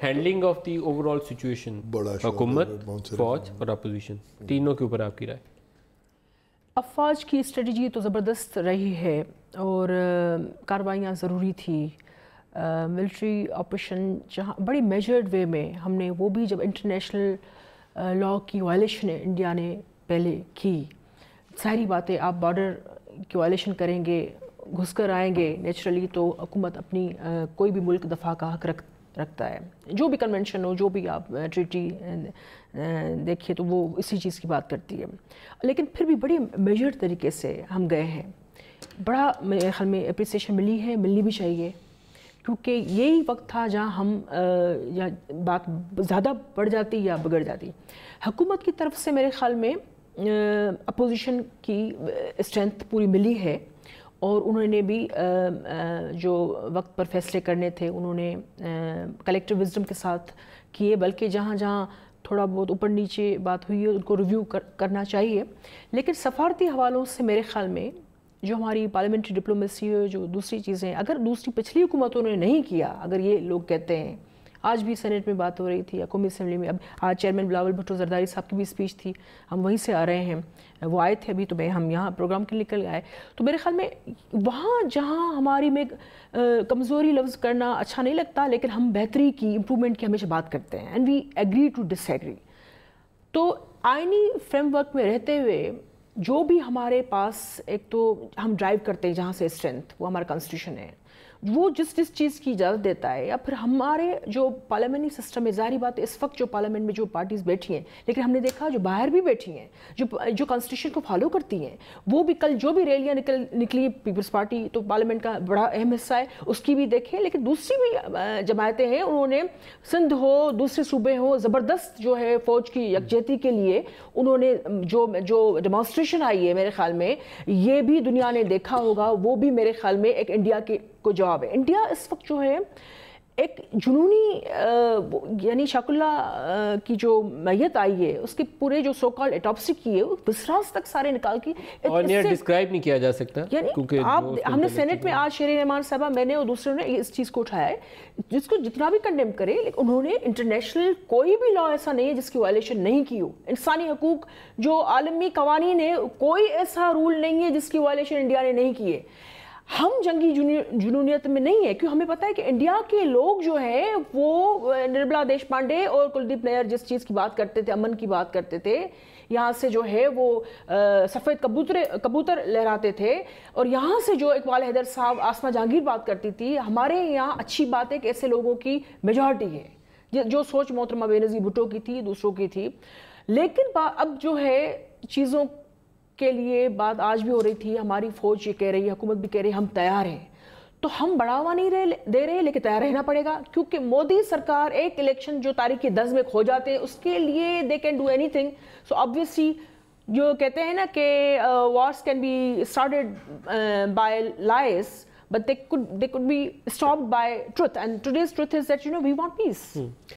Handling of the over all situation, حکومت، فوج اور اپوزیشن، تینوں کے اوپر آپ کی رائے؟ افواج کی اسٹریٹجی تو زبردست رہی ہے اور کارروائیاں ضروری تھی. ملٹری آپریشن جہاں بڑی میجرڈ وے میں ہم نے وہ بھی جب انٹرنیشنل لاء کی وائلیشن انڈیا نے پہلے کی. ظاہری بات ہے آپ بارڈر کی وائلیشن کریں گے، گھس کر آئیں گے نیچرلی تو حکومت اپنی کوئی بھی ملک دفاع کا حق رکھتا ہے. جو بھی کنونشن ہو، جو بھی آپ ٹریٹی دیکھیے تو وہ اسی چیز کی بات کرتی ہے. لیکن پھر بھی بڑی میجرڈ طریقے سے ہم گئے ہیں. بڑا میرے خیال میں اپریسیشن ملی ہے، ملنی بھی چاہیے، کیونکہ یہی وقت تھا جہاں ہم یا بات زیادہ بڑھ جاتی یا بگڑ جاتی. حکومت کی طرف سے میرے خیال میں اپوزیشن کی اسٹرینتھ پوری ملی ہے اور انہوں نے بھی جو وقت پر فیصلے کرنے تھے انہوں نے کلیکٹیو وزڈم کے ساتھ کیے، بلکہ جہاں جہاں تھوڑا بہت اوپر نیچے بات ہوئی ہے ان کو ریویو کرنا چاہیے. لیکن سفارتی حوالوں سے میرے خیال میں جو ہماری پارلیمنٹری ڈپلومیسی ہے، جو دوسری چیزیں اگر دوسری پچھلی حکومتوں نے نہیں کیا، اگر یہ لوگ کہتے ہیں، آج بھی سینٹ میں بات ہو رہی تھی یا قومی اسمبلی میں، اب آج چیئرمین بلاول بھٹو زرداری صاحب کی بھی اسپیچ تھی، ہم وہیں سے آ رہے ہیں، وہ آئے تھے ابھی تو ہم یہاں پروگرام کے نکل آئے. تو میرے خیال میں وہاں جہاں ہماری میں کمزوری لفظ کرنا اچھا نہیں لگتا، لیکن ہم بہتری کی، امپرومنٹ کی ہمیشہ بات کرتے ہیں، and we agree to disagree. تو آئینی فریم ورک میں رہتے ہوئے جو بھی ہمارے پاس ایک تو ہم ڈرائیو کرتے ہیں جہاں سے اسٹرینتھ، وہ ہمارا کانسٹیٹیوشن ہے، وہ جس چیز کی اجازت دیتا ہے، یا پھر ہمارے جو پارلیمنٹری سسٹم ہے. ظاہری بات ہے اس وقت جو پارلیمنٹ میں جو پارٹیز بیٹھی ہیں، لیکن ہم نے دیکھا جو باہر بھی بیٹھی ہیں، جو کانسٹیٹیوشن کو فالو کرتی ہیں، وہ بھی کل جو بھی ریلیاں نکلی پیپلز پارٹی تو پارلیمنٹ کا بڑا اہم حصہ ہے، اس کی بھی دیکھیں. لیکن دوسری بھی جماعتیں ہیں، انہوں نے سندھ ہو، دوسرے صوبے ہوں، زبردست جو ہے فوج کی یکجہتی کے لیے انہوں نے جو ڈیمانسٹریشن آئی ہے، میرے خیال میں یہ بھی دنیا نے دیکھا ہوگا، وہ بھی میرے خیال میں ایک انڈیا کو جواب ہے. انڈیا اس وقت جو ہے ایک جنونی یعنی شاک اللہ کی جو میت آئی ہے اس کے پورے جو سو کال اٹاپسی کی ہے بسراس تک سارے نکال کی، اور یہ ڈسکرائب نہیں کیا جا سکتا. یعنی ہم نے سینٹ میں آج شیرین رحمان صاحبہ، میں نے اور دوسروں نے اس چیز کو اٹھایا ہے، جس کو جتنا بھی کنڈیم کرے، لیکن انہوں نے انٹرنیشنل کوئی بھی لا ایسا نہیں ہے جس کی وائلیشن نہیں کی ہو. انسانی حقوق جو عالمی قوانین ہے، کوئی ایسا رول نہیں ہے جس کی وائلیشن انڈیا نے نہیں کی ہے. ہم جنگی جنونیت میں نہیں ہے، کیوں ہمیں پتہ ہے کہ انڈیا کے لوگ جو ہے وہ نرملا دیش پانڈے اور کلدیپ نیر جس چیز کی بات کرتے تھے، امن کی بات کرتے تھے، یہاں سے جو ہے وہ سفید کبوتر لہراتے تھے، اور یہاں سے جو اقبال حیدر صاحب، آسما جہانگیر بات کرتی تھی. ہمارے یہاں اچھی بات ہے کہ ایسے لوگوں کی میجارٹی ہے، جو سوچ محترمہ بینظیر بھٹو کی تھی، دوسروں کی تھی. لیکن اب جو ہے چیزوں کے لیے بات آج بھی ہو رہی تھی، ہماری فوج یہ کہہ رہی ہے، حکومت بھی کہہ رہی ہے ہم تیار ہیں. تو ہم بڑھاوا نہیں دے رہے، لیکن تیار رہنا پڑے گا، کیونکہ مودی سرکار ایک الیکشن جو تاریخ 10 میں کھو جاتے ہیں اس کے لیے they can do any thing. So obviously جو کہتے ہیں نا کہ wars can be started by lies but they could be stopped by truth, and today's truth is that we want peace.